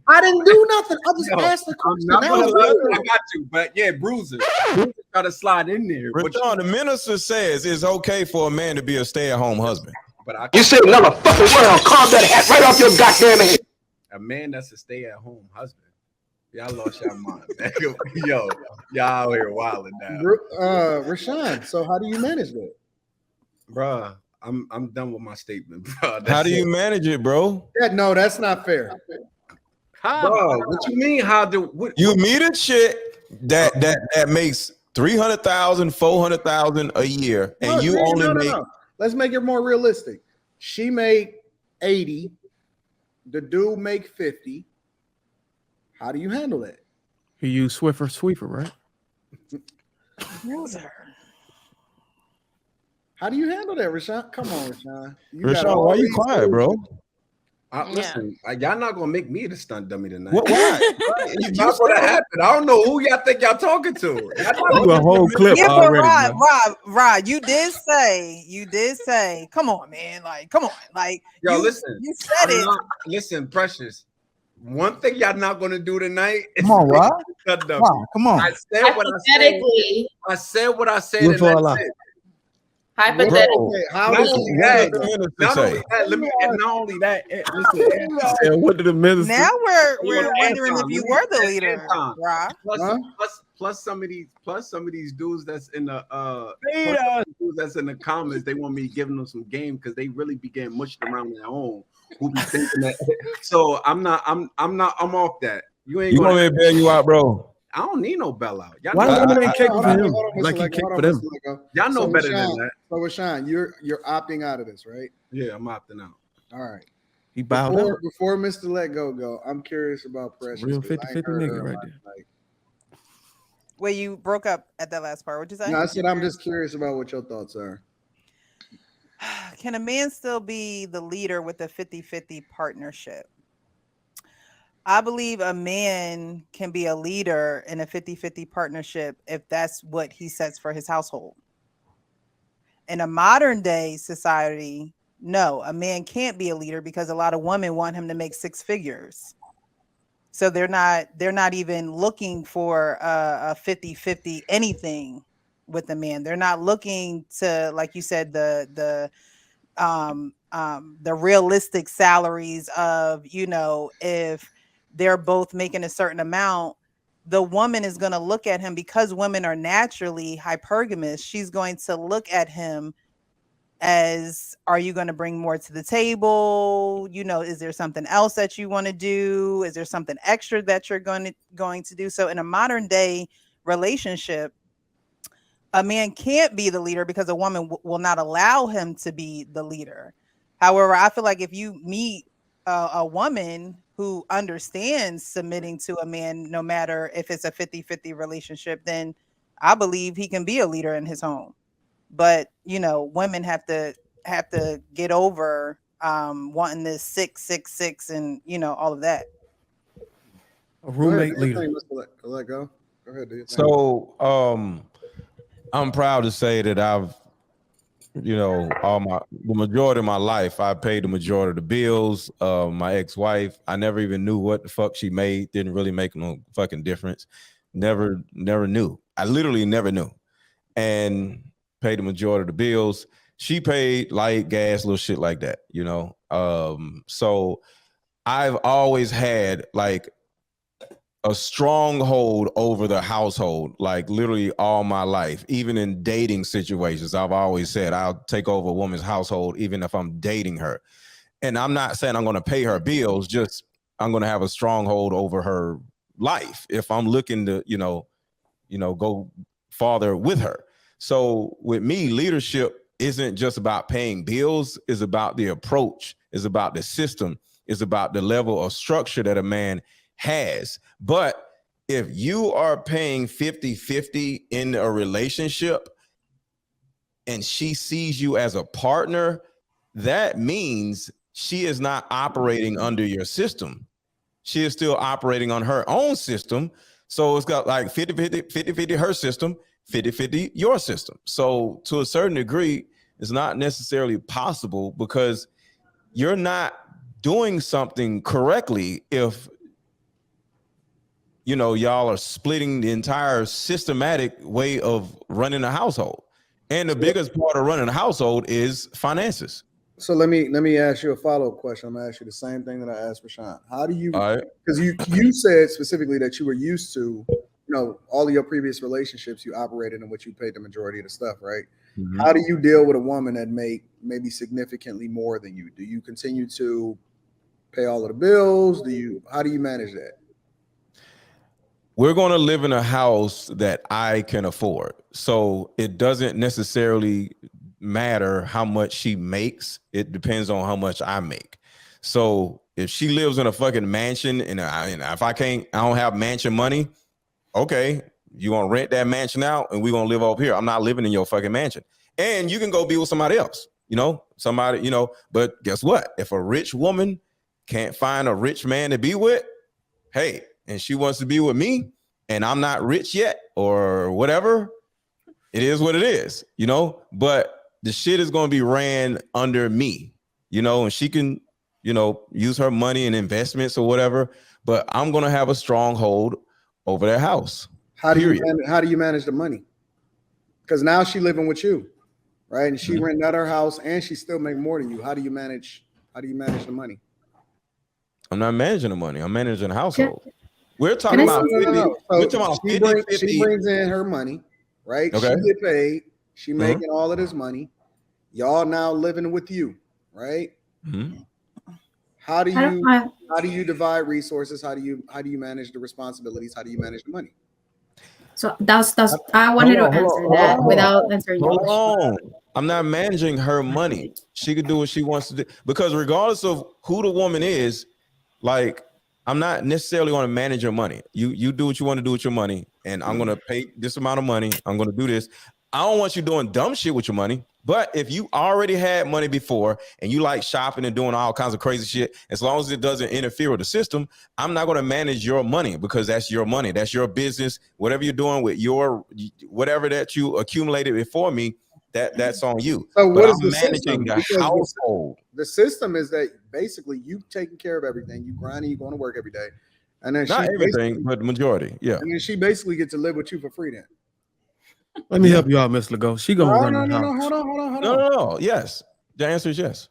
I didn't do nothing. I just asked the question. I got you, but yeah, bruises. Got to slide in there. Rashawn, the minister says it's okay for a man to be a stay-at-home husband. But you said another fucking word, I'll carve that hat right off your goddamn head. A man that's a stay-at-home husband. Y'all lost your mind, man. Yo, y'all out here wilding now. Rashawn, so how do you manage that? Bruh, I'm done with my statement, bro. How do you manage it, bro? No, that's not fair. Bro, what you mean? How do you meet a chick that makes 300,000, 400,000 a year, and you only make. Let's make it more realistic. She made 80. The dude make 50. How do you handle that? You use Swiffer Sweeper, right? How do you handle that, Rashawn? Come on, Rashawn. Rashawn, why you quiet, bro? Listen, y'all not gonna make me the stunt dummy tonight. Why? It's not gonna happen. I don't know who y'all think y'all talking to. The whole clip already. Rod, you did say, come on, man, like, come on, like, yo, listen, you said it. Listen, Precious. One thing y'all not gonna do tonight is come on, Rod. Come on. I said what I said. I said what I said. And that's it. Hypothetically, not only that, listen, what did the minister? Now we're wondering if you were the leader, Rob. Plus some of these dudes that's in the comments, they want me giving them some game because they really be getting mushed around their home. Who be thinking that? So I'm off that. You want me to bail you out, bro? I don't need no bail out. Why women ain't capable for him? Like he capable for them. Y'all know better than that. So Rashawn, you're opting out of this, right? Yeah, I'm opting out. All right. He bowed out. Before Mr. Let Go, I'm curious about Precious. Real 50-50 nigga right there. Well, you broke up at that last part. What'd you say? No, I said I'm just curious about what your thoughts are. Can a man still be the leader with a 50-50 partnership? I believe a man can be a leader in a 50-50 partnership if that's what he sets for his household. In a modern day society, no, a man can't be a leader because a lot of women want him to make six figures. So they're not even looking for a 50-50 anything with the man. They're not looking to, like you said, the realistic salaries of, if they're both making a certain amount, the woman is going to look at him, because women are naturally hypergamous. She's going to look at him as, are you going to bring more to the table? Is there something else that you want to do? Is there something extra that you're going to do? So in a modern day relationship, a man can't be the leader because a woman will not allow him to be the leader. However, I feel like if you meet a woman who understands submitting to a man, no matter if it's a 50-50 relationship, then I believe he can be a leader in his home. But, women have to get over wanting this 6 and, all of that. A roommate leader. Let go. Go ahead, dude. So I'm proud to say that I've, the majority of my life, I paid the majority of the bills. My ex-wife, I never even knew what the fuck she made. Didn't really make no fucking difference. Never knew. I literally never knew. And paid the majority of the bills. She paid light, gas, little shit like that, So I've always had like a stronghold over the household, like literally all my life. Even in dating situations, I've always said I'll take over a woman's household even if I'm dating her. And I'm not saying I'm going to pay her bills, just I'm going to have a stronghold over her life if I'm looking to, go farther with her. So with me, leadership isn't just about paying bills, it's about the approach, it's about the system, it's about the level of structure that a man has. But if you are paying 50-50 in a relationship and she sees you as a partner, that means she is not operating under your system. She is still operating on her own system. So it's got like 50-50 her system, 50-50 your system. So to a certain degree, it's not necessarily possible because you're not doing something correctly if y'all are splitting the entire systematic way of running a household. And the biggest part of running a household is finances. So let me ask you a follow-up question. I'm gonna ask you the same thing that I asked Rashawn. How do you, because you said specifically that you were used to, all of your previous relationships, you operated in which you paid the majority of the stuff, right? Mm-hmm. How do you deal with a woman that make maybe significantly more than you? Do you continue to pay all of the bills? How do you manage that? We're going to live in a house that I can afford. So it doesn't necessarily matter how much she makes. It depends on how much I make. So if she lives in a fucking mansion and if I don't have mansion money, okay, you gonna rent that mansion out and we're gonna live over here. I'm not living in your fucking mansion. And you can go be with somebody else, but guess what? If a rich woman can't find a rich man to be with, hey, and she wants to be with me and I'm not rich yet or whatever, it is what it is, but the shit is going to be ran under me, and she can, use her money in investments or whatever, but I'm going to have a stronghold over their house. How do you manage the money? Because now she's living with you, right? And she rented out her house and she still make more than you. How do you manage the money? I'm not managing the money. I'm managing the household. We're talking about 50. We're talking about 50. She brings in her money, right? Okay. She get paid. She making all of this money. Y'all now living with you, right? Mm-hmm. How do you divide resources? How do you manage the responsibilities? How do you manage the money? So that's I wanted to answer that without answering your question. I'm not managing her money. She could do what she wants to do because regardless of who the woman is, like I'm not necessarily going to manage your money. You do what you want to do with your money, and I'm going to pay this amount of money. I'm going to do this. I don't want you doing dumb shit with your money. But if you already had money before and you like shopping and doing all kinds of crazy shit, as long as it doesn't interfere with the system, I'm not going to manage your money because that's your money. That's your business. Whatever you're doing with whatever that you accumulated before me, that's on you. So what is managing the household? The system is that basically you taking care of everything. You grinding, you going to work every day. And then not everything, but the majority. Yeah. And then she basically gets to live with you for free then. Let me help you out, Miss Legault. She gonna run the house. Hold on. No. Yes. The answer is yes.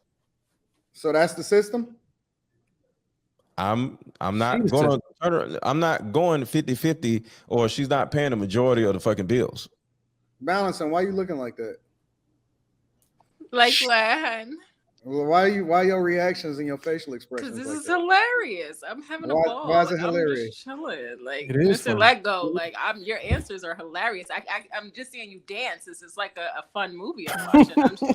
So that's the system? I'm not going to turn her. I'm not going 50-50 or she's not paying the majority of the fucking bills. Balancing, why you looking like that? Like what? Well, why your reactions and your facial expressions? Because this is hilarious. I'm having a ball. Why is it hilarious? I'm just chilling. Like Mr. Let Go. Like your answers are hilarious. I'm just seeing you dance. This is like a fun movie I'm watching.